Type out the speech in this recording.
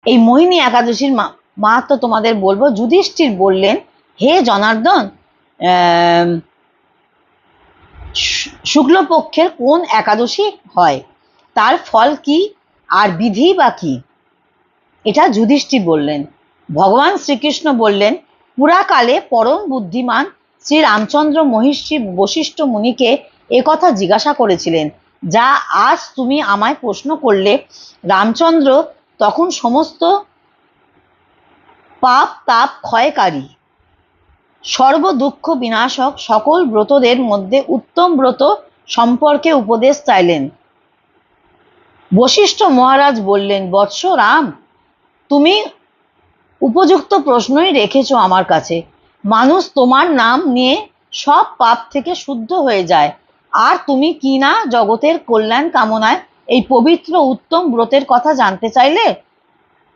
এই মোহিনী একাদশীর মাহাত্ম্য তোমাদের বলবো। যুধিষ্ঠির বললেন, হে জনার্দন, শুক্লপক্ষের কোন একাদশী হয়, তার ফল কি, আর বিধি বা কি? এটা যুধিষ্ঠির বললেন। ভগবান শ্রীকৃষ্ণ বললেন, পুরাকালে পরম বুদ্ধিমান শ্রী রামচন্দ্র মহিষী বশিষ্ঠ মুনিকে একথা জিজ্ঞাসা করেছিলেন, যা আজ তুমি আমায় প্রশ্ন করলে। রামচন্দ্র তখন সমস্ত পাপ তাপ ক্ষয়কারী, সর্ব দুঃখ বিনাশক সকল ব্রতদের মধ্যে উত্তম ব্রত সম্পর্কে উপদেশ চাইলেন। বশিষ্ঠ মহারাজ বললেন, বৎস রাম, তুমি উপযুক্ত প্রশ্নই রেখেছ আমার কাছে। মানুষ তোমার নাম নিয়ে সব পাপ থেকে শুদ্ধ হয়ে যায়, আর তুমি কি না জগতের কল্যাণ কামনায় এই পবিত্র উত্তম ব্রতের কথা জানতে চাইলে?